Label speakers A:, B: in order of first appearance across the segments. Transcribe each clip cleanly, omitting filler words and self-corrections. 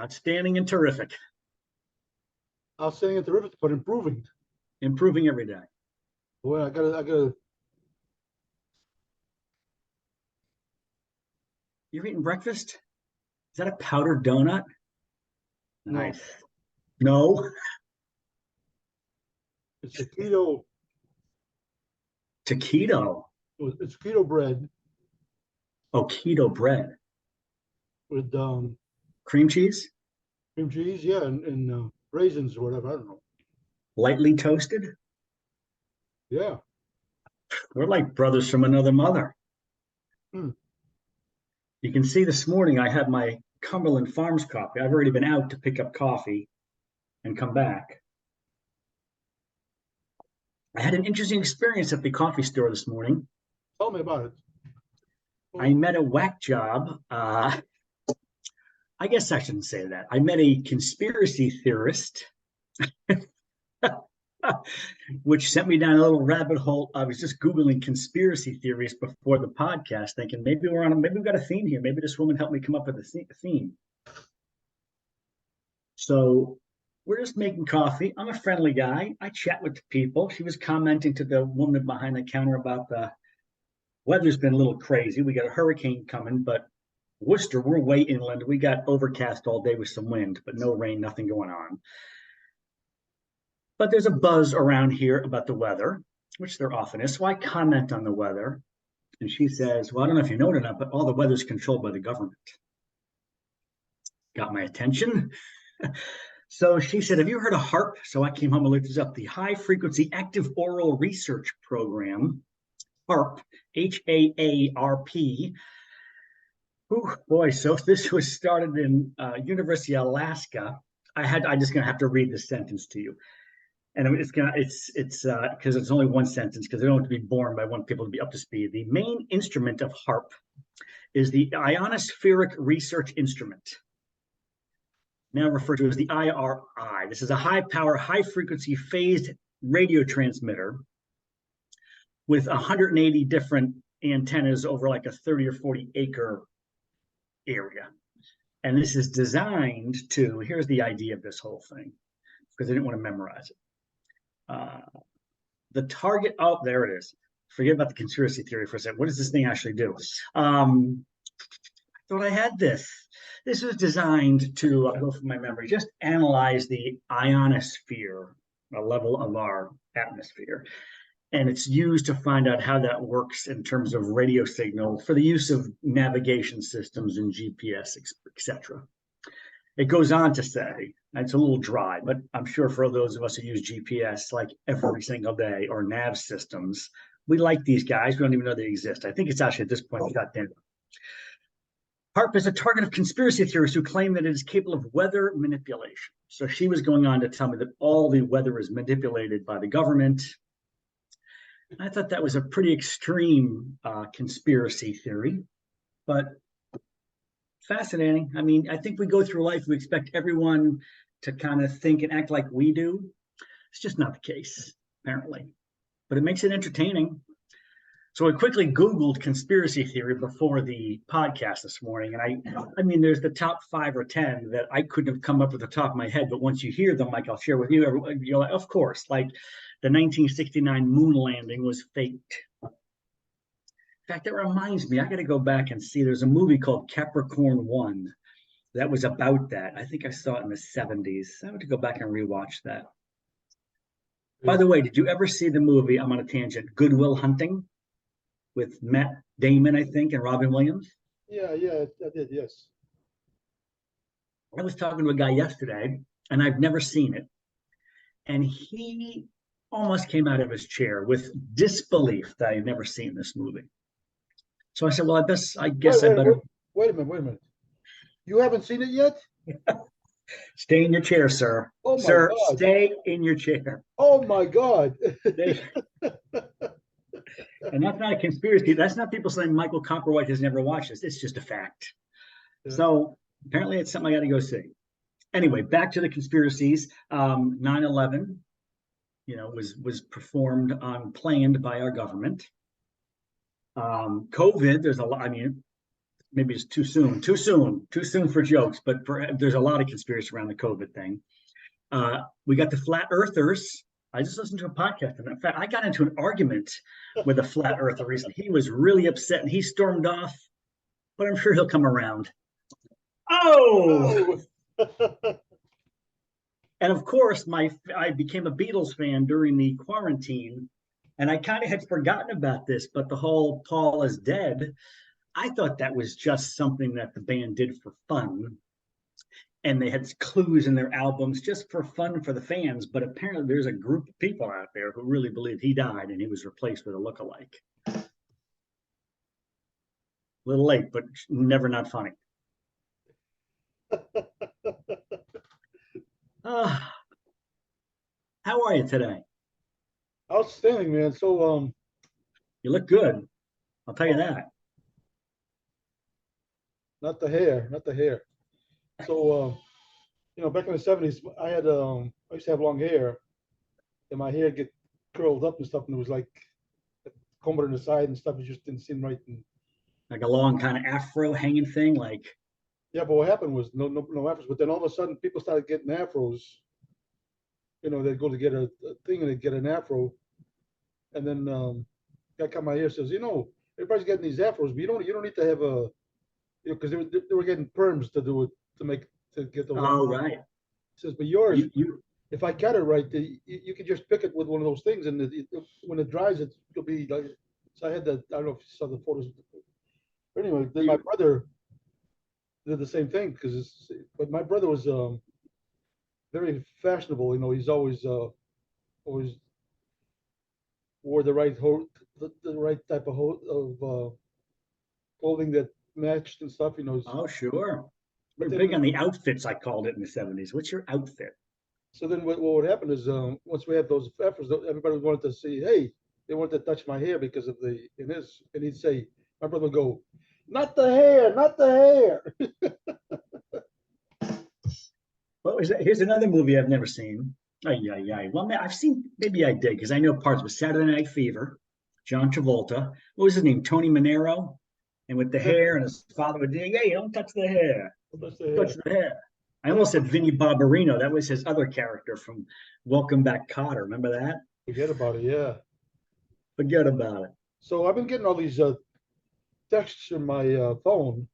A: Outstanding and terrific.
B: Outstanding and terrific, but improving.
A: Improving every day.
B: Boy, I gotta.
A: You're eating breakfast? Is that a powdered donut? Nice. No.
B: It's a keto.
A: Taquito.
B: It's keto bread.
A: Oh, keto bread.
B: With
A: cream cheese?
B: Cream cheese, yeah, and raisins or whatever. I don't know.
A: Lightly toasted?
B: Yeah.
A: We're like brothers from another mother. You can see this morning I had my Cumberland Farms coffee. I've already been out to pick up coffee and come back. I had an interesting experience at the coffee store this morning.
B: Tell me about it.
A: I met a whack job. I guess I shouldn't say that. I met a conspiracy theorist, which sent me down a little rabbit hole. I was just Googling conspiracy theories before the podcast, thinking maybe maybe we've got a theme here. Maybe this woman helped me come up with a theme. So we're just making coffee. I'm a friendly guy. I chat with the people. She was commenting to the woman behind the counter about the weather's been a little crazy. We got a hurricane coming, but Worcester, we're way inland. We got overcast all day with some wind, but no rain, nothing going on. But there's a buzz around here about the weather, which there often is. So I comment on the weather. And she says, well, I don't know if you know it or not, but all the weather's controlled by the government. Got my attention. So she said, have you heard of HARP? So I came home and looked this up. The High Frequency Active Oral Research Program, HARP, HAARP. Oh boy, so this was started in University of Alaska. I'm just gonna have to read this sentence to you. And it's because it's only one sentence because they don't have to be born, but I want people to be up to speed. The main instrument of HARP is the Ionospheric Research Instrument, now referred to as the IRI. This is a high-power, high-frequency phased radio transmitter with 180 different antennas over like a 30 or 40 acre area. And this is designed to, here's the idea of this whole thing, because I didn't want to memorize it. The target, oh, there it is. Forget about the conspiracy theory for a second. What does this thing actually do? I thought I had this. This was designed to, I'll go from my memory, just analyze the ionosphere, a level of our atmosphere. And it's used to find out how that works in terms of radio signal for the use of navigation systems and GPS, etc. It goes on to say, and it's a little dry, but I'm sure for those of us who use GPS like every single day or nav systems, we like these guys. We don't even know they exist. I think it's actually at this point shut down. HARP is a target of conspiracy theorists who claim that it is capable of weather manipulation. So she was going on to tell me that all the weather is manipulated by the government. I thought that was a pretty extreme conspiracy theory, but fascinating. I mean, I think we go through life, we expect everyone to kind of think and act like we do. It's just not the case, apparently, but it makes it entertaining. So I quickly Googled conspiracy theory before the podcast this morning. And I mean, there's the top 5 or 10 that I couldn't have come up with the top of my head. But once you hear them, like I'll share with you, you're like, of course, like the 1969 moon landing was faked. In fact, that reminds me, I got to go back and see. There's a movie called Capricorn 1 that was about that. I think I saw it in the 70s. I have to go back and rewatch that. By the way, did you ever see the movie, I'm on a tangent, Good Will Hunting? With Matt Damon, I think, and Robin Williams?
B: Yeah, I did, yes.
A: I was talking to a guy yesterday, and I've never seen it. And he almost came out of his chair with disbelief that I'd never seen this movie. So I said, well, I guess I better.
B: Wait a minute. You haven't seen it yet?
A: Stay in your chair, sir.
B: Oh my
A: sir,
B: God.
A: Stay in your chair.
B: Oh my God.
A: And that's not a conspiracy. That's not people saying Michael Copperwhite has never watched this. It's just a fact. Yeah. So apparently it's something I got to go see. Anyway, back to the conspiracies. 9/11, was performed planned by our government. COVID, there's a lot. I mean, maybe it's too soon for jokes, but there's a lot of conspiracy around the COVID thing. We got the flat earthers. I just listened to a podcast. And in fact, I got into an argument with a flat earther recently. He was really upset and he stormed off, but I'm sure he'll come around. Oh, and of course, I became a Beatles fan during the quarantine, and I kind of had forgotten about this, but the whole Paul is dead, I thought that was just something that the band did for fun. And they had clues in their albums just for fun for the fans. But apparently there's a group of people out there who really believe he died and he was replaced with a lookalike. A little late, but never not funny. How are you today?
B: Outstanding, man. So
A: You look good. I'll tell you that.
B: not the hair, not the hair. So back in the 70s, I used to have long hair, and my hair get curled up and stuff, and it was like comb it on the side and stuff. It just didn't seem right. And
A: Like a long kind of afro hanging thing, like.
B: yeah, but what happened was no afros. But then all of a sudden, people started getting afros. They'd go to get a thing and they'd get an afro, and then guy cut my hair, says, everybody's getting these afros, but you don't need to have a, because they were getting perms to do it to get those.
A: Oh,
B: afros.
A: right.
B: He says, but yours,
A: You
B: if I cut it right, you can just pick it with one of those things, and when it dries, it'll be like. So I had that. I don't know if you saw the photos. But anyway, then my brother did the same thing but my brother was very fashionable. He's always wore the right the right type of clothing that matched and stuff.
A: Oh, sure.
B: But
A: We're
B: then,
A: big on the outfits, I called it in the 70s. What's your outfit?
B: so then what would happen is once we had those efforts, everybody wanted to see, hey, they wanted to touch my hair because of and he'd say, my brother would go, not the hair, not the hair.
A: What was that? Here's another movie I've never seen. Well, I've seen, maybe I did, because I know parts of Saturday Night Fever, John Travolta. What was his name? Tony Manero? And with the hair, and his father would say, hey, don't touch the hair. Touch the hair. I almost said Vinnie Barbarino. That was his other character from Welcome Back, Kotter. Remember that?
B: Forget about it, yeah.
A: Forget about it.
B: So I've been getting all these texts in my phone.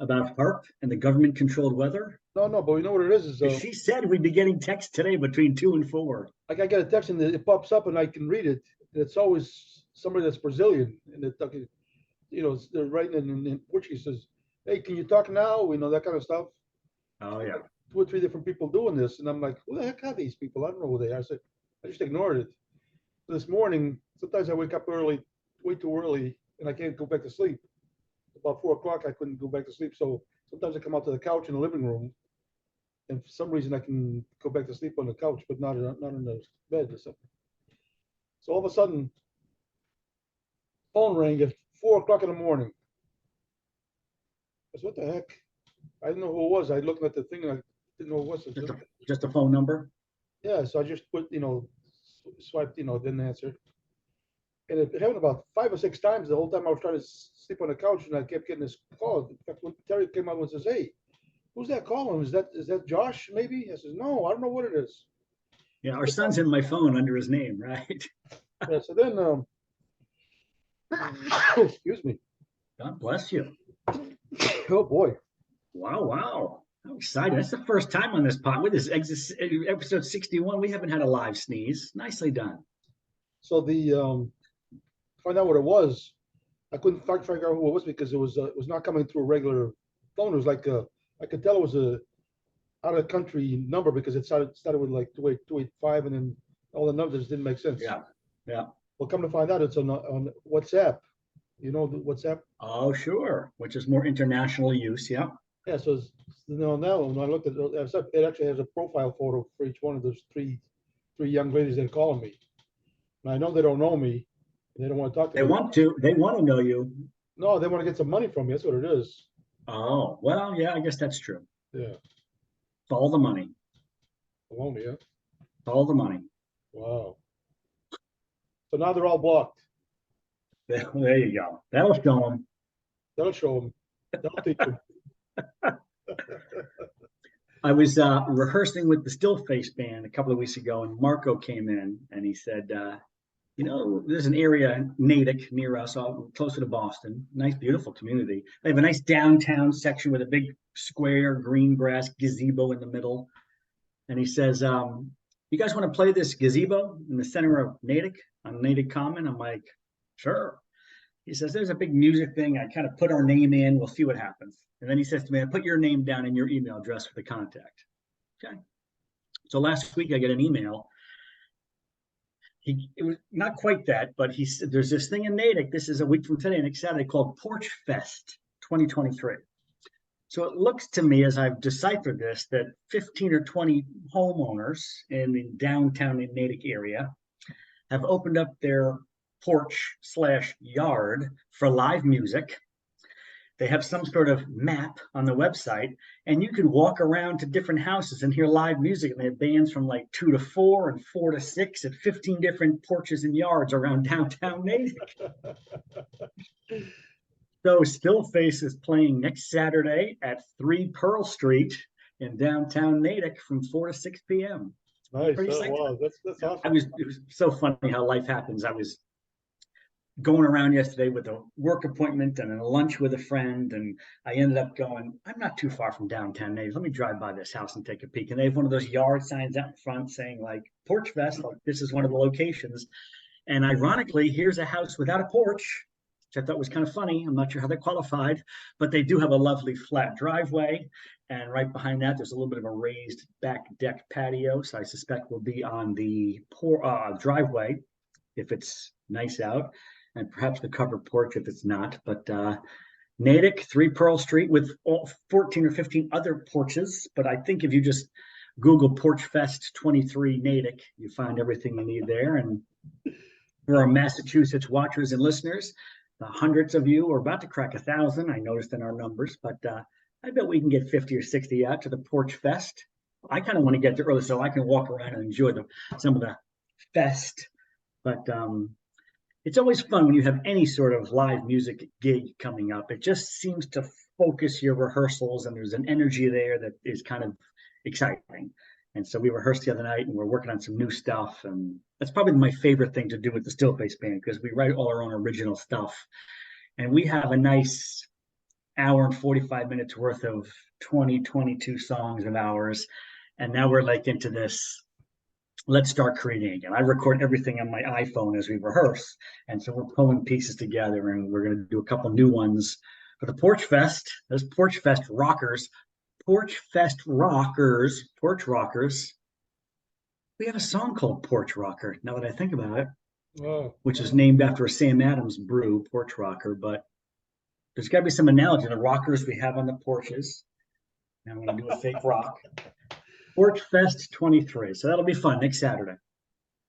A: About HARP and the government-controlled weather?
B: No, but you know what it is?
A: She said we'd be getting texts today between 2 and 4.
B: Like I get a text and it pops up and I can read it. And it's always somebody that's Brazilian, and they're writing in Portuguese. Says, "Hey, can you talk now?" That kind of stuff.
A: Oh, yeah.
B: 2 or 3 different people doing this, and I'm like, "Who the heck are these people? I don't know who they are." I just ignored it. This morning, sometimes I wake up early, way too early, and I can't go back to sleep. About 4 o'clock, I couldn't go back to sleep. So sometimes I come out to the couch in the living room, and for some reason I can go back to sleep on the couch, but not in the bed or something. So all of a sudden, phone rang at 4 o'clock in the morning. I said, "What the heck?" I didn't know who it was. I looked at the thing and I didn't know who it was.
A: Just a phone number?
B: Yeah, so I just swiped, didn't answer. And it happened about 5 or 6 times the whole time I was trying to sleep on the couch, and I kept getting this call. In fact, when Terry came out and says, "Hey, who's that calling? Is that Josh, maybe?" I says, "No, I don't know what it is."
A: Yeah, our son's in my phone under his name, right?
B: Yeah, so then, excuse me.
A: God bless you.
B: Oh boy.
A: Wow. I'm excited. That's the first time on this pod. With this episode 61, we haven't had a live sneeze. Nicely done.
B: So find out what it was. I couldn't figure out who it was because it was not coming through a regular phone. It was like I could tell it was a out of country number because it started with like 285, and then all the numbers didn't make sense.
A: Yeah.
B: Well, come to find out, it's on WhatsApp. WhatsApp?
A: Oh, sure. Which is more international use. Yeah.
B: Yeah. So now when I looked at WhatsApp, it actually has a profile photo for each one of those three young ladies that are calling me. And I know they don't know me. They don't want to talk to me.
A: They want to know you.
B: No, they want to get some money from me. That's what it is.
A: Oh, well, yeah, I guess that's true.
B: Yeah.
A: Follow the money.
B: Follow me, yeah.
A: Follow the money.
B: Wow. So now they're all blocked.
A: There you go. That'll show them.
B: That'll show them. That'll teach him.
A: I was rehearsing with the Stillface band a couple of weeks ago, and Marco came in and he said, there's an area in Natick near us, closer to Boston. Nice, beautiful community. They have a nice downtown section with a big square green grass gazebo in the middle. And he says, you guys want to play this gazebo in the center of Natick on Natick Common? I'm like, sure. He says, there's a big music thing. I kind of put our name in. We'll see what happens. And then he says to me, I put your name down and your email address for the contact. Okay. So last week I get an email. It was not quite that, but he said, there's this thing in Natick. This is a week from today, next Saturday, called Porch Fest 2023. So it looks to me, as I've deciphered this, that 15 or 20 homeowners in the downtown Natick area have opened up their porch/yard for live music. They have some sort of map on the website, and you can walk around to different houses and hear live music. And they have bands from like 2 to 4 and 4 to 6 at 15 different porches and yards around downtown Natick. So Stillface is playing next Saturday at 3 Pearl Street in downtown Natick from 4 to 6 p.m.
B: Nice. Wow, that's awesome.
A: It was so funny how life happens. I was going around yesterday with a work appointment and a lunch with a friend, and I ended up going, I'm not too far from downtown Natick. Let me drive by this house and take a peek. And they have one of those yard signs out in front saying like Porch Fest, like this is one of the locations. And ironically, here's a house without a porch, which I thought was kind of funny. I'm not sure how they qualified, but they do have a lovely flat driveway. And right behind that, there's a little bit of a raised back deck patio. So I suspect we'll be on the driveway if it's nice out, and perhaps the covered porch if it's not. But Natick, 3 Pearl Street with all 14 or 15 other porches. But I think if you just Google Porch Fest 23 Natick, you find everything you need there. And for our Massachusetts watchers and listeners, the hundreds of you are about to crack 1,000. I noticed in our numbers, but I bet we can get 50 or 60 out to the Porch Fest. I kind of want to get there early so I can walk around and enjoy some of the fest. But it's always fun when you have any sort of live music gig coming up. It just seems to focus your rehearsals, and there's an energy there that is kind of exciting. And so we rehearsed the other night, and we're working on some new stuff. And that's probably my favorite thing to do with the Stillface band, because we write all our own original stuff. And we have a nice hour and 45 minutes worth of 22 songs of ours. And now we're like into this, let's start creating again. I record everything on my iPhone as we rehearse. And so we're pulling pieces together, and we're going to do a couple new ones for the Porch Fest. Those Porch Fest rockers, Porch Rockers. We have a song called Porch Rocker, now that I think about it, which is named after a Sam Adams brew, Porch Rocker. But there's got to be some analogy to the rockers we have on the porches. Now I'm going to do a fake rock. Porch Fest 23. So that'll be fun next Saturday.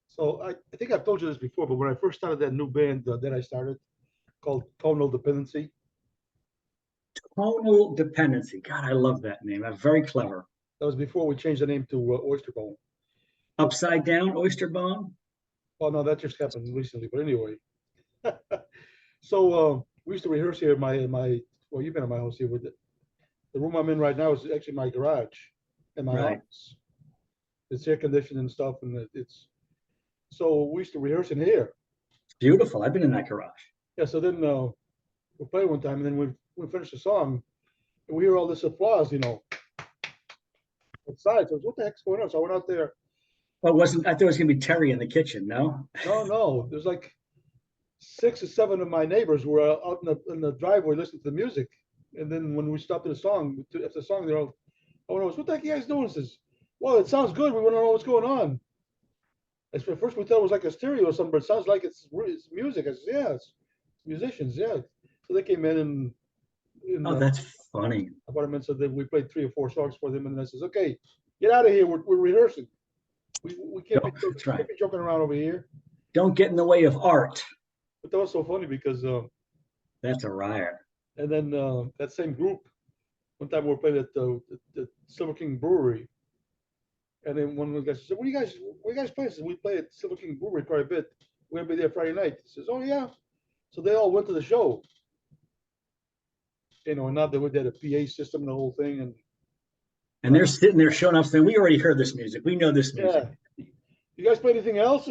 B: So I think I've told you this before, but when I first started that new band that I started called Tonal Dependency.
A: Tonal Dependency. God, I love that name. That's very clever.
B: That was before we changed the name to Oyster Bone.
A: Upside down Oyster Bone?
B: Oh, no, that just happened recently. But anyway. So we used to rehearse here at well, you've been in my house here with it. The room I'm in right now is actually my garage and my office. It's air conditioned and stuff, and so we used to rehearse in here.
A: It's beautiful. I've been in that garage.
B: Yeah, so then we played one time, and then we finished the song, and we hear all this applause, outside. So what the heck's going on? So I went out there.
A: Well, I thought it was gonna be Terry in the kitchen, no?
B: No. There's like 6 or 7 of my neighbors were out in the driveway listening to the music. And then when we stopped the song, after the song, they're all, oh, what the heck are you guys doing? Says, well, it sounds good. We want to know what's going on. At first we thought it was like a stereo or something, but it sounds like it's music. I said, yeah, it's musicians, yeah. So they came in and
A: oh, that's funny.
B: About a minute, so then we played 3 or 4 songs for them, and I says, okay, get out of here. We're rehearsing. We can't be joking around over here.
A: Don't get in the way of art.
B: But that was so funny because
A: that's a riot.
B: And then that same group, one time we were playing at the Silver King Brewery, and then one of the guys said, "What do you guys play?" I said, "We play at Silver King Brewery quite a bit. We're gonna be there Friday night." He says, "Oh yeah." So they all went to the show. You know, and now they did a PA system and the whole thing,
A: And they're sitting there showing up saying, we already heard this music. We know this music.
B: yeah. You guys play anything else?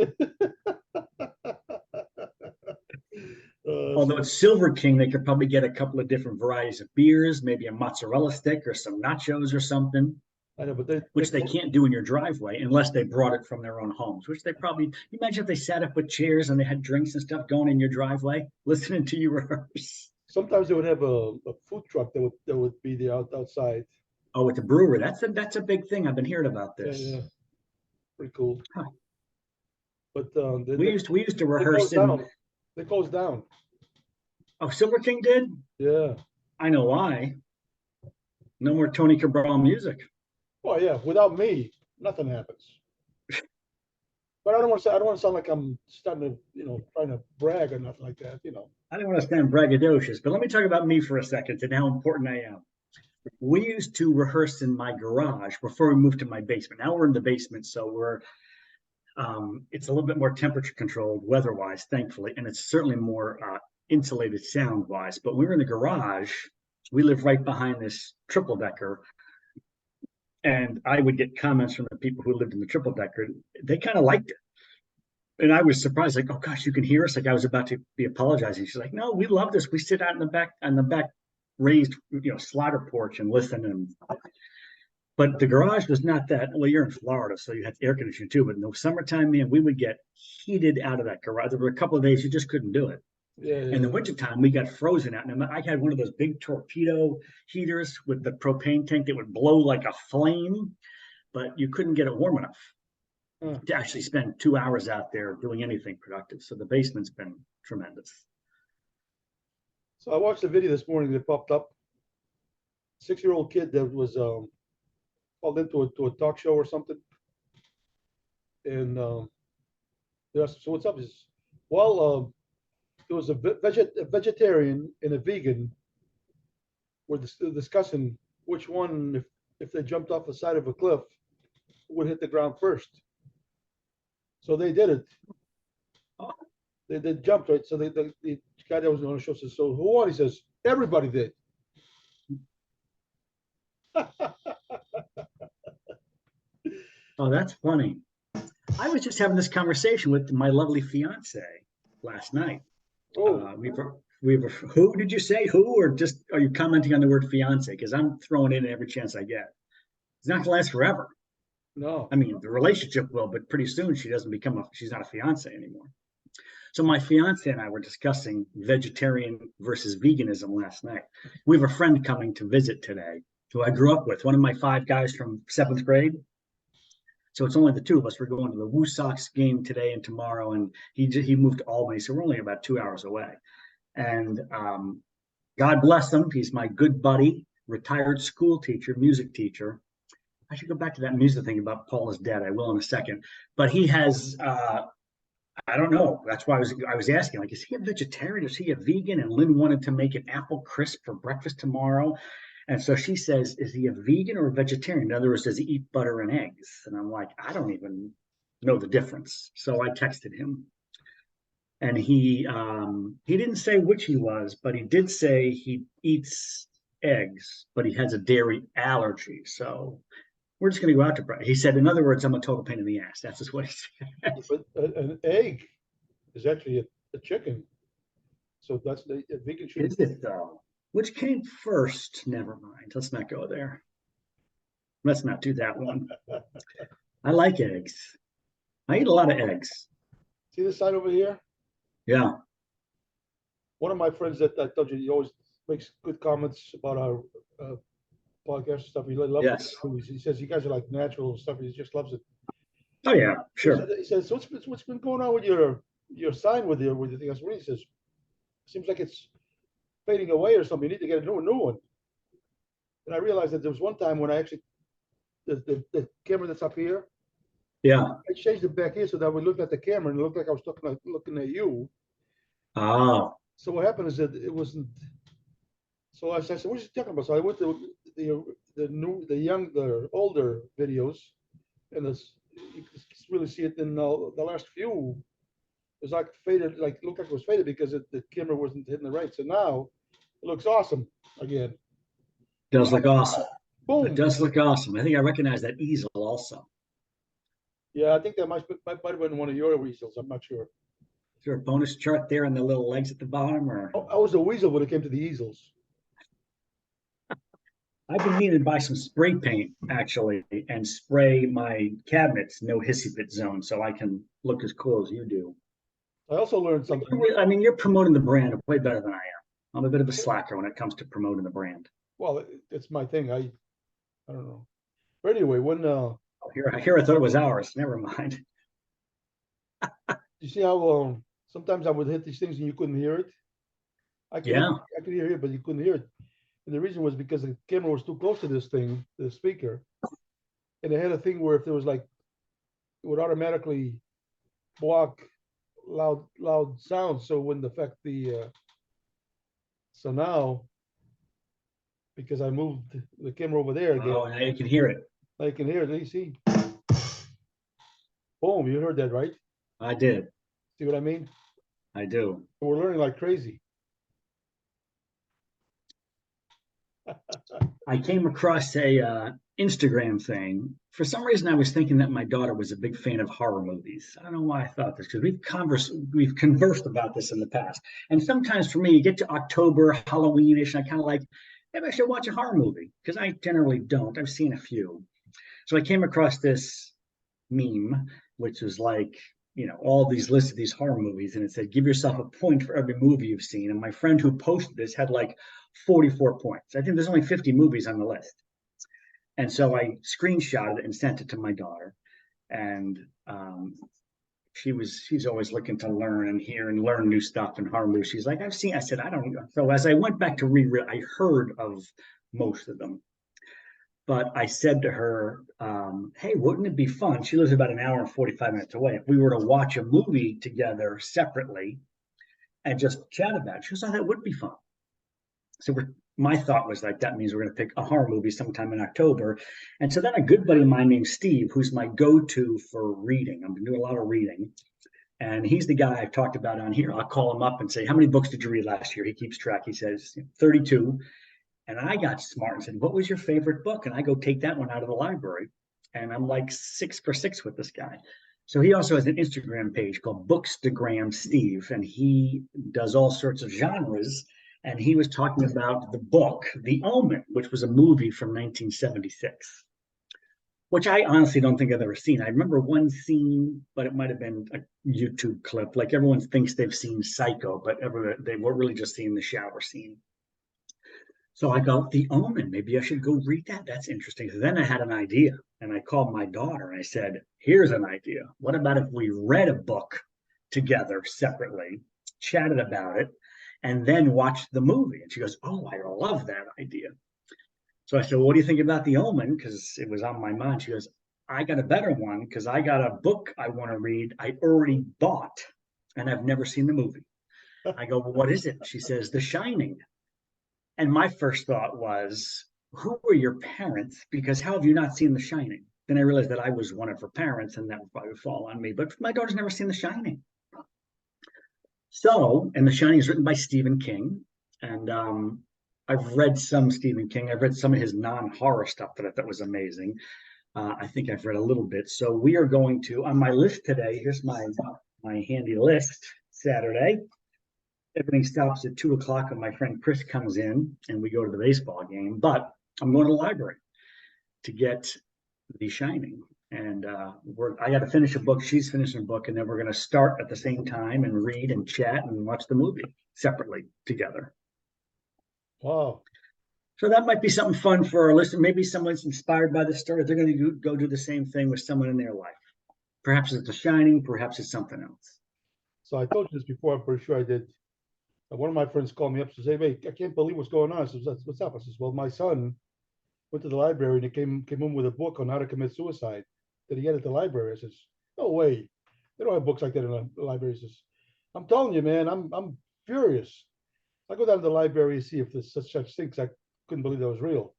A: Although it's Silver King, they could probably get a couple of different varieties of beers, maybe a mozzarella stick or some nachos or something,
B: I know, but
A: which they can't do in your driveway unless they brought it from their own homes, which they probably, you imagine if they sat up with chairs and they had drinks and stuff going in your driveway, listening to you rehearse.
B: sometimes they would have a food truck that would be there outside.
A: Oh, at the brewery. That's a big thing. I've been hearing about
B: Yeah,
A: this.
B: yeah, pretty cool.
A: Huh.
B: But
A: We used to
B: they
A: rehearse
B: closed
A: in.
B: down. They closed down.
A: Oh, Silver King did?
B: Yeah.
A: I know why. No more Tony Cabral music.
B: Oh yeah. Without me, nothing happens. But I don't want to sound like I'm starting to, trying to brag or nothing like that.
A: I don't want to stand braggadocious, but let me talk about me for a second and how important I am. We used to rehearse in my garage before we moved to my basement. Now we're in the basement, so it's a little bit more temperature controlled weather-wise, thankfully, and it's certainly more insulated sound-wise. But we were in the garage. We live right behind this triple decker, and I would get comments from the people who lived in the triple decker. They kind of liked it. And I was surprised, like, oh gosh, you can hear us. Like I was about to be apologizing. She's like, no, we love this. We sit out in the back on the back raised, slider porch and listen. But the garage was not that. Well, you're in Florida, so you had air conditioning too. But in the summertime, man, we would get heated out of that garage. There were a couple of days you just couldn't do it.
B: Yeah.
A: In the wintertime, we got frozen out. And I had one of those big torpedo heaters with the propane tank that would blow like a flame, but you couldn't get it warm enough to actually spend 2 hours out there doing anything productive. So the basement's been tremendous.
B: So I watched a video this morning that popped up. 6-year-old kid that was called into a talk show or something, and they asked, so what's up? He says, well, there was a vegetarian and a vegan were discussing which one, if they jumped off the side of a cliff, would hit the ground first. So they did it. They jumped, right? So the guy that was on the show says, so who won? He says, everybody did.
A: Oh, that's funny. I was just having this conversation with my lovely fiance last night.
B: Oh,
A: Who did you say? Who, or just are you commenting on the word fiance? Because I'm throwing it in every chance I get. It's not gonna last forever.
B: no.
A: I mean, the relationship will, but pretty soon she's not a fiance anymore. So my fiance and I were discussing vegetarian versus veganism last night. We have a friend coming to visit today who I grew up with, one of my 5 guys from 7th grade. So it's only the 2 of us. We're going to the Woo Sox game today and tomorrow, and he moved to Albany, so we're only about 2 hours away. And God bless him. He's my good buddy, retired school teacher, music teacher. I should go back to that music thing about Paul is dead. I will in a second. But he has, I don't know. That's why I was asking, like, is he a vegetarian? Is he a vegan? And Lynn wanted to make an apple crisp for breakfast tomorrow. And so she says, is he a vegan or a vegetarian? In other words, does he eat butter and eggs? And I'm like, I don't even know the difference. So I texted him. And he didn't say which he was, but he did say he eats eggs, but he has a dairy allergy. So we're just going to go out to breakfast. He said, in other words, I'm a total pain in the ass. That's just what he said.
B: But an egg is actually a chicken. So that's the vegan chicken.
A: Is it though? Which came first? Never mind. Let's not go there. Let's not do that one. I like eggs. I eat a lot of eggs.
B: See this side over here?
A: Yeah.
B: One of my friends that I told you, he always makes good comments about our podcast and stuff. He loves
A: Yes.
B: it. He says you guys are like natural stuff. He just loves it.
A: Oh yeah, sure.
B: He says, so what's been going on with your sign with your thing? I said, what? He says, seems like it's fading away or something. You need to get a new one. And I realized that there was one time when I actually the camera that's up here.
A: Yeah.
B: I changed it back here so that I would look at the camera and it looked like I was looking at you.
A: Oh.
B: So what happened is that it wasn't. So I said, what are you talking about? So I went to the older videos, and you can really see it in the last few. It was like faded, like looked like it was faded because the camera wasn't hitting the right. So now It looks awesome again.
A: Does look awesome. It
B: Boom.
A: does look awesome. I think I recognize that easel also.
B: Yeah, I think that might have been one of your weasels. I'm not sure.
A: Is there a bonus chart there and the little legs at the bottom? Or
B: I was a weasel when it came to the easels.
A: I've been meaning to buy some spray paint actually and spray my cabinets no hissy fit zone so I can look as cool as you do.
B: I also learned something.
A: I mean, you're promoting the brand way better than I am. I'm a bit of a slacker when it comes to promoting the brand.
B: Well, it's my thing. I don't know. But anyway, when
A: Oh, here I thought it was ours. Never mind.
B: you see how sometimes I would hit these things and you couldn't hear it.
A: Yeah.
B: I could hear it, but you couldn't hear it. And the reason was because the camera was too close to this thing, the speaker, and it had a thing where if there was like, it would automatically block loud sounds, so it wouldn't affect the. So now, because I moved the camera over there again,
A: Oh, now you can hear it.
B: I can hear it. You see, boom! You heard that, right?
A: I did.
B: See what I mean?
A: I do.
B: We're learning like crazy.
A: I came across a Instagram thing. For some reason, I was thinking that my daughter was a big fan of horror movies. I don't know why I thought this because we've conversed about this in the past. And sometimes for me, you get to October, Halloweenish, and I kind of like, maybe I should watch a horror movie because I generally don't. I've seen a few. So I came across this meme, which was like, all these lists of these horror movies, and it said, give yourself a point for every movie you've seen. And my friend who posted this had like 44 points. I think there's only 50 movies on the list. And so I screenshotted it and sent it to my daughter. And she's always looking to learn and hear and learn new stuff in horror movies. She's like, I said, I don't know. So as I went back to reread, I heard of most of them. But I said to her, hey, wouldn't it be fun? She lives about an hour and 45 minutes away. If we were to watch a movie together separately and just chat about it, she goes, oh, that would be fun. So my thought was like, that means we're going to pick a horror movie sometime in October. And so then a good buddy of mine named Steve, who's my go-to for reading. I've been doing a lot of reading. And he's the guy I've talked about on here. I'll call him up and say, how many books did you read last year? He keeps track. He says 32. And I got smart and said, what was your favorite book? And I go take that one out of the library. And I'm like 6 for 6 with this guy. So he also has an Instagram page called Bookstagram Steve, and he does all sorts of genres. And he was talking about the book, The Omen, which was a movie from 1976, which I honestly don't think I've ever seen. I remember one scene, but it might have been a YouTube clip. Like everyone thinks they've seen Psycho, but they were really just seeing the shower scene. So I go, The Omen, maybe I should go read that. That's interesting. So then I had an idea, and I called my daughter and I said, here's an idea. What about if we read a book together separately, chatted about it, and then watched the movie? And she goes, oh, I love that idea. So I said, well, what do you think about The Omen? Because it was on my mind. She goes, I got a better one because I got a book I want to read I already bought, and I've never seen the movie. I go, well, what is it? She says, The Shining. And my first thought was, who were your parents? Because how have you not seen The Shining? Then I realized that I was one of her parents, and that would probably fall on me. But my daughter's never seen The Shining. So, and The Shining is written by Stephen King. And I've read some Stephen King. I've read some of his non-horror stuff that I thought was amazing. I think I've read a little bit. So we are going to, on my list today, here's my handy list, Saturday. Everything stops at 2:00 when my friend Chris comes in and we go to the baseball game. But I'm going to the library to get The Shining. And I got to finish a book. She's finishing a book. And then we're going to start at the same time and read and chat and watch the movie separately together.
B: Wow.
A: So that might be something fun for our listeners. Maybe someone's inspired by this story. They're going to go do the same thing with someone in their life. Perhaps it's The Shining. Perhaps it's something else.
B: So I told you this before. I'm pretty sure I did. One of my friends called me up to say, "Hey, I can't believe what's going on." I said, "What's up?" I says, "Well, my son went to the library and he came in with a book on how to commit suicide that he had at the library." I says, "No way. They don't have books like that in the library." He says, "I'm telling you, man, I'm furious. I go down to the library and see if there's such things." I couldn't believe that was real.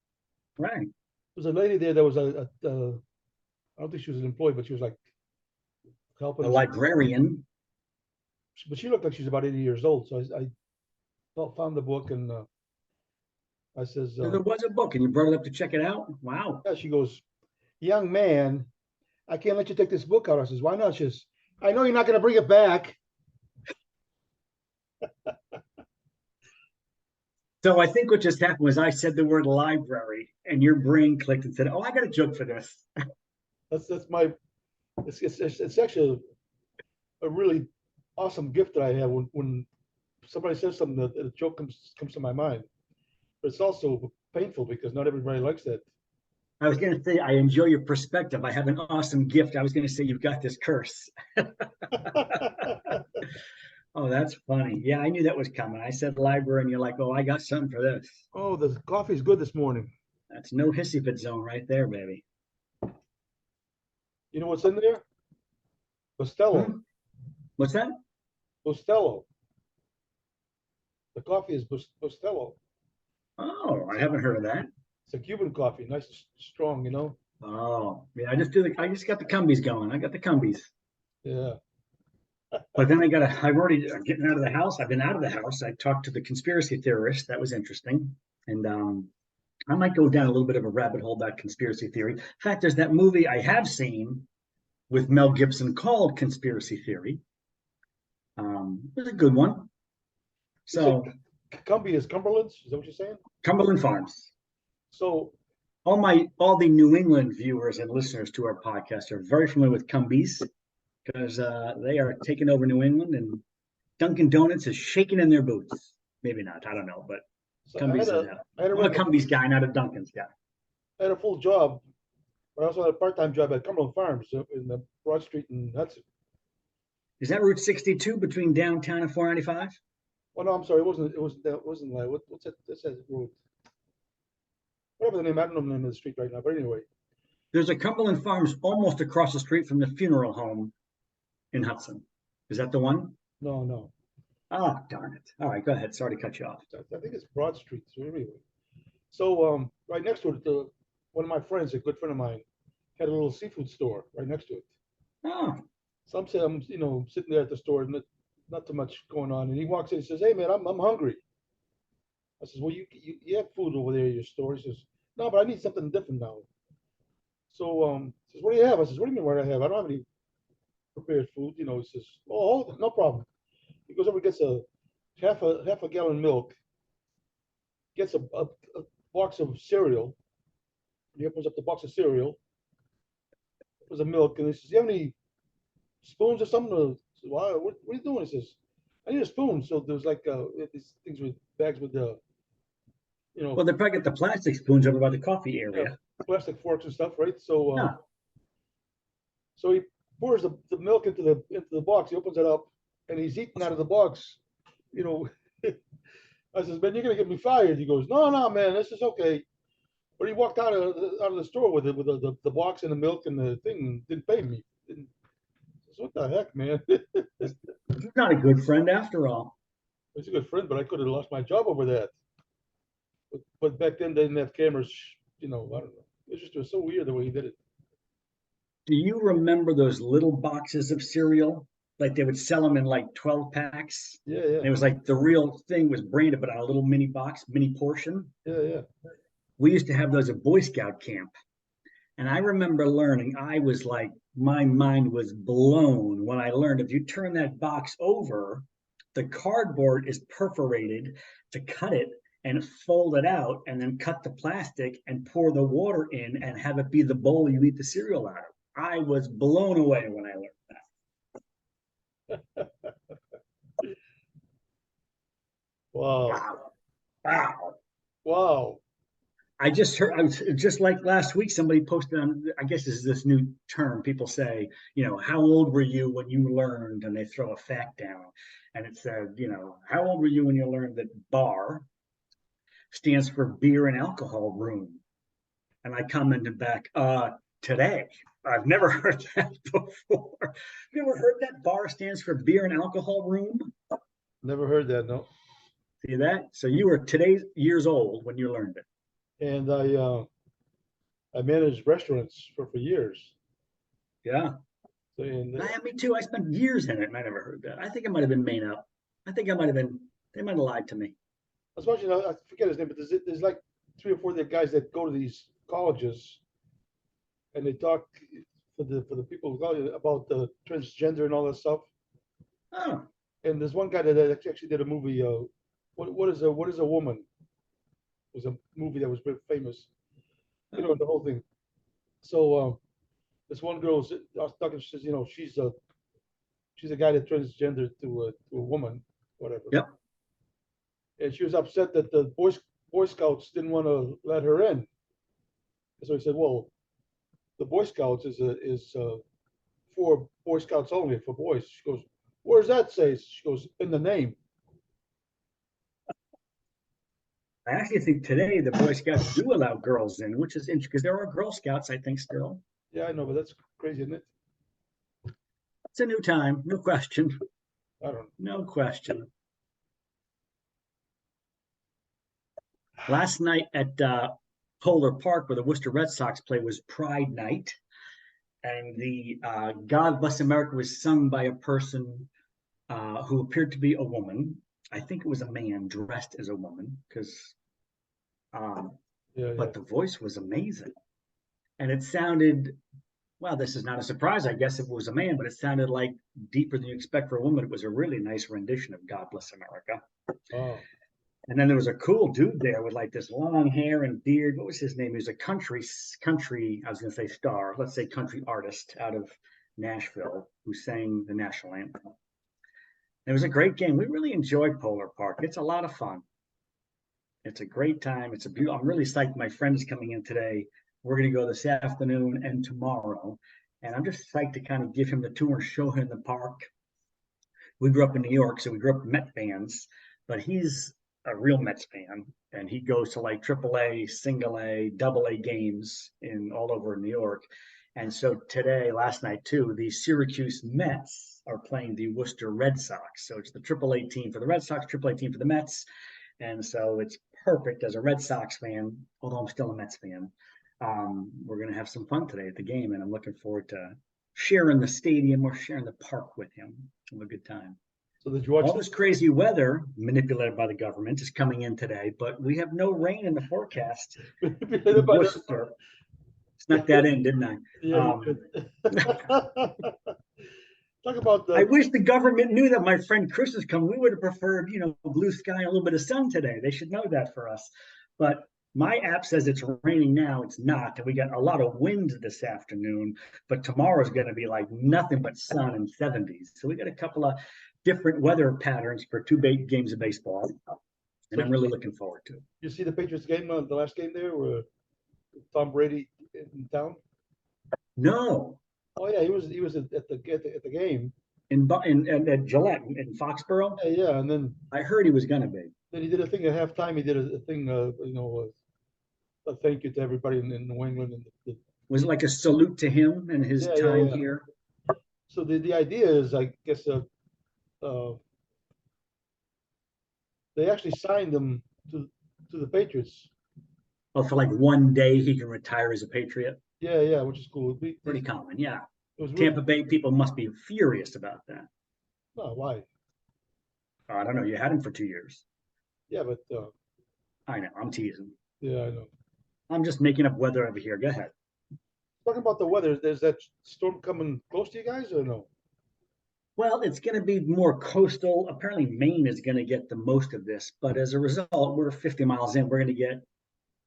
A: Right.
B: There was a lady there that was I don't think she was an employee, but she was like helping.
A: A librarian.
B: But she looked like she's about 80 years old. So I found the book and I says,
A: There was a book, and you brought it up to check it out. Wow.
B: yeah, she goes, young man, I can't let you take this book out. I says, why not? She says, I know you're not going to bring it back.
A: So I think what just happened was I said the word library, and your brain clicked and said, "Oh, I got a joke for this."
B: That's my, it's actually a really awesome gift that I have when somebody says something that a joke comes to my mind. But it's also painful because not everybody likes that.
A: I was going to say, I enjoy your perspective. I have an awesome gift. I was going to say, you've got this curse. Oh, that's funny. Yeah, I knew that was coming. I said library, and you're like, oh, I got something for this.
B: Oh, the coffee's good this morning.
A: That's no hissy fit zone right there, baby.
B: You know what's in there? Bustelo.
A: Hmm? What's that?
B: Bustelo. The coffee is Bustelo.
A: Oh, I haven't heard of that.
B: It's a Cuban coffee, nice and strong, you know.
A: Oh, yeah, I just got the cumbies going. I got the cumbies.
B: Yeah.
A: But then I'm already getting out of the house. I've been out of the house. I talked to the conspiracy theorist. That was interesting. And I might go down a little bit of a rabbit hole about conspiracy theory. In fact, there's that movie I have seen with Mel Gibson called Conspiracy Theory. It was a good one. So
B: Cumbia is Cumberland's. Is that what you're saying?
A: Cumberland Farms.
B: So
A: All the New England viewers and listeners to our podcast are very familiar with Cumbies because they are taking over New England, and Dunkin' Donuts is shaking in their boots. Maybe not. I don't know, but Cumbies is out. I'm a Cumbies guy, not a Dunkin's guy.
B: I had a full job, but I also had a part-time job at Cumberland Farms in the Broad Street in Hudson.
A: Is that Route 62 between downtown and 495?
B: Oh no, I'm sorry, it wasn't. It wasn't. That wasn't like what's that? That's that road. Whatever the name. I don't know the name of the street right now. But anyway,
A: There's a Cumberland Farms almost across the street from the funeral home in Hudson. Is that the one?
B: no, no.
A: Oh, darn it. All right, go ahead. Sorry to cut you off.
B: I think it's Broad Street. So anyway, right next to it, one of my friends, a good friend of mine, had a little seafood store right next to it.
A: Oh,
B: So I'm sitting there at the store, not too much going on, and he walks in and says, "Hey man, I'm hungry." I says, "Well, you have food over there at your store." He says, "No, but I need something different now." So he says, "What do you have?" I says, "What do you mean what I have? I don't have any prepared food." He says, "Oh, no problem." He goes over, gets a half a gallon milk, gets a box of cereal. He opens up the box of cereal, opens the milk, and he says, "You have any spoons or something?" I said, "Why? What are you doing?" He says, "I need a spoon." So there's like these things with bags with
A: well, they probably get the plastic spoons over by the coffee area.
B: plastic forks and stuff, right? So
A: Yeah.
B: so he pours the milk into the box. He opens it up, and he's eating out of the box. You know, I says, "Man, you're gonna get me fired." He goes, "No, no, man, this is okay." But he walked out of the store with the box and the milk and the thing, and didn't pay me. What the heck, man?
A: He's not a good friend after all.
B: He's a good friend, but I could have lost my job over that. But back then they didn't have cameras. I don't know. It was so weird the way he did it.
A: Do you remember those little boxes of cereal? Like they would sell them in like 12 packs.
B: Yeah,
A: And
B: yeah,
A: it was like the real thing was branded, but on a little mini box, mini portion.
B: yeah, yeah.
A: We used to have those at Boy Scout camp. And I remember learning, I was like, my mind was blown when I learned if you turn that box over, the cardboard is perforated to cut it and fold it out and then cut the plastic and pour the water in and have it be the bowl you eat the cereal out of. I was blown away when I learned that.
B: Wow,
A: Wow. Wow.
B: wow.
A: I just heard, I was just like last week, somebody posted on, I guess this is this new term. People say, how old were you when you learned, and they throw a fact down. And it said, how old were you when you learned that bar stands for beer and alcohol room? And I commented back, today. I've never heard that before. You ever heard that bar stands for beer and alcohol room?
B: Never heard that. No.
A: See that? So you were today's years old when you learned it.
B: And I managed restaurants for years.
A: Yeah.
B: And
A: Me too. I spent years in it and I never heard that. I think I might have been made up. I think I might have been, they might have lied to me.
B: was watching, I forget his name, but there's like 3 or 4 of the guys that go to these colleges and they talk for the people about the transgender and all that stuff.
A: Oh,
B: And there's one guy that actually did a movie. What is a woman? It was a movie that was very famous. You know the whole thing. So this one girl I was talking. She says, she's a guy that transgender to a woman, whatever.
A: yep.
B: And she was upset that the Boy Scouts didn't want to let her in. And so he said, well, the Boy Scouts is for Boy Scouts only, for boys. She goes, where does that say? She goes, in the name.
A: I actually think today the Boy Scouts do allow girls in, which is interesting because there are Girl Scouts, I think, still.
B: Yeah, I know, but that's crazy, isn't it?
A: It's a new time, no question.
B: I don't know.
A: No question. Last night at Polar Park, where the Worcester Red Sox play, was Pride Night. And the God Bless America was sung by a person who appeared to be a woman. I think it was a man dressed as a woman, because,
B: Yeah,
A: but the voice was amazing. And it sounded, well, this is not a surprise, I guess, if it was a man, but it sounded like deeper than you expect for a woman. It was a really nice rendition of God Bless America.
B: Oh,
A: And then there was a cool dude there with like this long hair and beard. What was his name? He was a country, I was going to say star, let's say country artist out of Nashville who sang the national anthem. It was a great game. We really enjoyed Polar Park. It's a lot of fun. It's a great time. It's a beautiful. I'm really psyched. My friend is coming in today. We're going to go this afternoon and tomorrow. And I'm just psyched to kind of give him the tour and show him the park. We grew up in New York, so we grew up Met fans, but he's a real Mets fan, and he goes to like AAA, single A, double A games in all over New York. And so today, last night too, the Syracuse Mets are playing the Worcester Red Sox. So it's the AAA team for the Red Sox, AAA team for the Mets. And so it's perfect as a Red Sox fan, although I'm still a Mets fan. We're going to have some fun today at the game, and I'm looking forward to sharing the stadium or sharing the park with him. Have a good time.
B: so did you watch
A: All this crazy weather manipulated by the government is coming in today, but we have no rain in the forecast in Worcester. Snuck that in, didn't I?
B: Yeah, you did. Talk about
A: I
B: the.
A: wish the government knew that my friend Chris is coming. We would have preferred, blue sky and a little bit of sun today. They should know that for us. But my app says it's raining now. It's not. And we got a lot of wind this afternoon, but tomorrow's going to be like nothing but sun and 70s. So we got a couple of different weather patterns for two games of baseball. And I'm really looking forward to it.
B: You see the Patriots game, the last game there, where Tom Brady in town?
A: No,
B: Oh yeah, he was at the game.
A: at Gillette in Foxborough.
B: Yeah, and then
A: I heard he was going to be.
B: he did a thing at halftime. He did a thing, a thank you to everybody in New England. And
A: Was it like a salute to him and his time here?
B: So the idea is, I guess, they actually signed him to the Patriots.
A: Oh, for like one day he can retire as a Patriot.
B: Yeah, which is cool.
A: Pretty common, yeah.
B: It was
A: Tampa Bay people must be furious about that.
B: No, why?
A: I don't know. You had him for 2 years.
B: Yeah, but
A: I know. I'm teasing.
B: yeah, I know.
A: I'm just making up weather over here. Go ahead.
B: Talking about the weather, there's that storm coming close to you guys or no?
A: Well, it's going to be more coastal. Apparently, Maine is going to get the most of this, but as a result, we're 50 miles in. We're going to get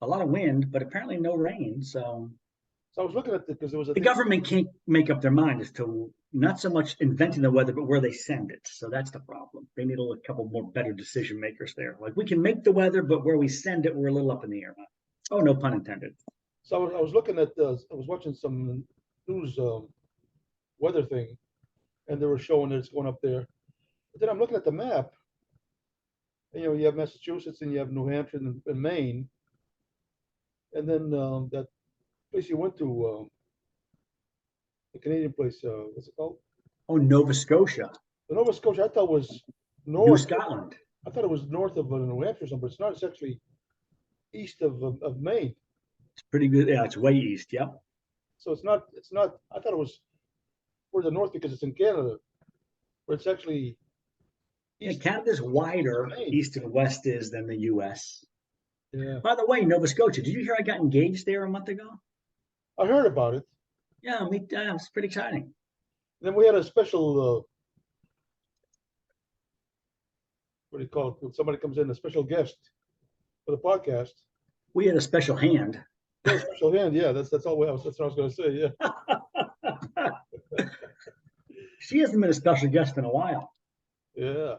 A: a lot of wind, but apparently no rain. So
B: I was looking at it because there was a
A: the government can't make up their mind as to not so much inventing the weather, but where they send it. So that's the problem. They need a couple more better decision makers there. Like we can make the weather, but where we send it, we're a little up in the air. Oh, no pun intended.
B: So I was looking at I was watching some news weather thing, and they were showing that it's going up there. But then I'm looking at the map, and you have Massachusetts and you have New Hampshire and Maine, and then that place you went to, the Canadian place, what's it called?
A: Oh, Nova Scotia.
B: The Nova Scotia, I thought was
A: New
B: north.
A: Scotland.
B: I thought it was north of New Hampshire or something, but it's not. It's actually east of Maine.
A: It's pretty good. Yeah, it's way east. Yep.
B: So it's not. It's not. I thought it was further north because it's in Canada, but it's actually
A: Yeah,
B: East.
A: Canada's wider,
B: Maine.
A: east and west is than the US.
B: Yeah,
A: By the way, Nova Scotia, did you hear I got engaged there a month ago?
B: I heard about it.
A: Yeah, it's pretty exciting.
B: Then we had a special, what do you call it? When somebody comes in, a special guest for the podcast.
A: We had a special hand.
B: Yeah, special hand. Yeah, that's all. That's what I was going to say. Yeah,
A: She hasn't been a special guest in a while.
B: yeah.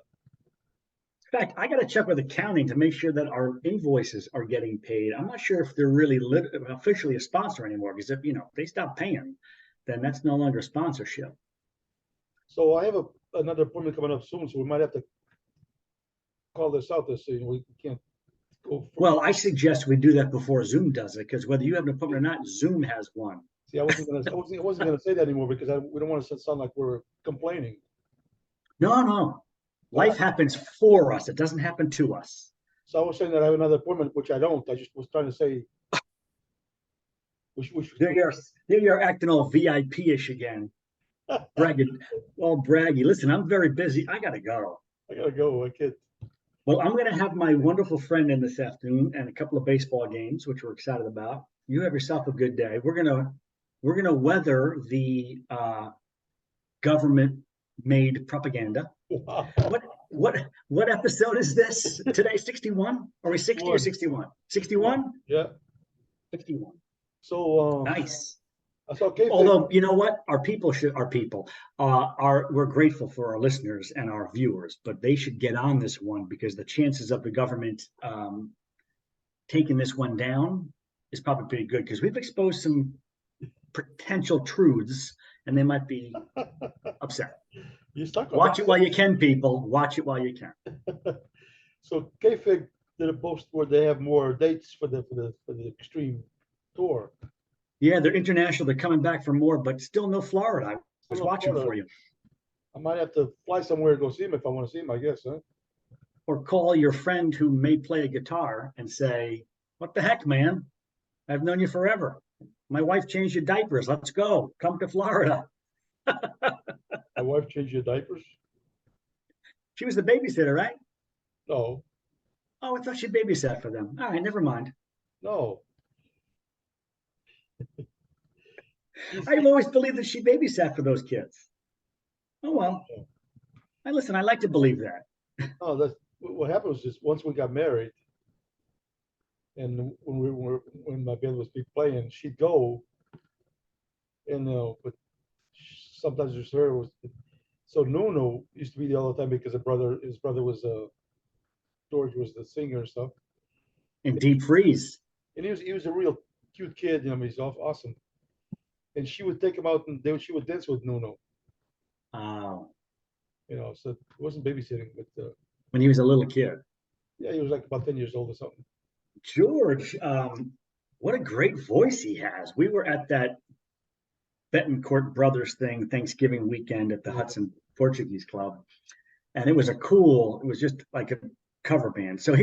A: In fact, I got to check with accounting to make sure that our invoices are getting paid. I'm not sure if they're really officially a sponsor anymore, because if they stop paying, then that's no longer sponsorship.
B: So I have another appointment coming up soon, so we might have to call this out this season. We can't go.
A: Well, I suggest we do that before Zoom does it, because whether you have an appointment or not, Zoom has one.
B: See, I wasn't gonna say that anymore because we don't want to sound like we're complaining.
A: No. Life happens for us. It doesn't happen to us.
B: So I was saying that I have another appointment, which I don't. I just was trying to say.
A: There you're acting all VIP-ish again. Bragging, all braggy. Listen, I'm very busy. I gotta go.
B: I gotta go. I can't.
A: Well, I'm gonna have my wonderful friend in this afternoon and a couple of baseball games, which we're excited about. You have yourself a good day. We're gonna weather the government-made propaganda.
B: Wow.
A: What episode is this today? 61? Are we 60 or 61? 61?
B: Yeah.
A: 61.
B: So
A: Nice.
B: that's okay.
A: Although you know what, we're grateful for our listeners and our viewers, but they should get on this one because the chances of the government taking this one down is probably pretty good because we've exposed some potential truths and they might be upset.
B: You stuck.
A: Watch it while you can, people. Watch it while you can.
B: So KFIG did a post where they have more dates for the extreme tour.
A: Yeah, they're international. They're coming back for more, but still no Florida. I was watching for you.
B: I might have to fly somewhere to go see him if I want to see him, I guess, huh?
A: Or call your friend who may play a guitar and say, "What the heck, man? I've known you forever. My wife changed your diapers. Let's go. Come to Florida."
B: My wife changed your diapers?
A: She was the babysitter, right?
B: No,
A: Oh, I thought she babysat for them. All right, never mind.
B: no.
A: I've always believed that she babysat for those kids. Oh well. I like to believe that.
B: No, that's what happened was just once we got married, and when my band was playing, she'd go, and but sometimes just her was. So Nuno used to be there all the time because his brother was George was the singer and stuff,
A: In deep freeze.
B: and he was a real cute kid. He's awesome. And she would take him out and she would dance with Nuno.
A: Oh.
B: So it wasn't babysitting, but
A: When he was a little kid.
B: yeah, he was like about 10 years old or something.
A: George, what a great voice he has. We were at that Betancourt Brothers thing Thanksgiving weekend at the Hudson Portuguese Club. And it was just like a cover band. So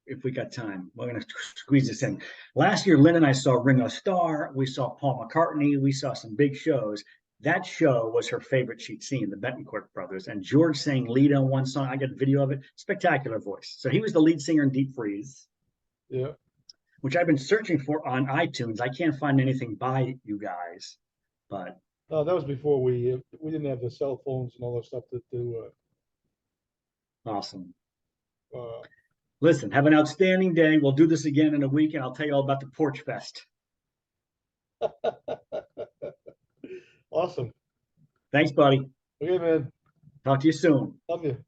A: if we got time, we're going to squeeze this in. Last year, Lynn and I saw Ringo Starr. We saw Paul McCartney. We saw some big shows. That show was her favorite she'd seen, the Betancourt Brothers. And George sang lead on one song. I got a video of it. Spectacular voice. So he was the lead singer in Deep Freeze.
B: Yeah.
A: Which I've been searching for on iTunes. I can't find anything by you guys, but
B: No, that was before we didn't have the cell phones and all that stuff to do.
A: Awesome. Listen, have an outstanding day. We'll do this again in a week, and I'll tell you all about the Porch Fest.
B: Awesome.
A: Thanks, buddy.
B: Okay, man.
A: Talk to you soon.
B: Love you.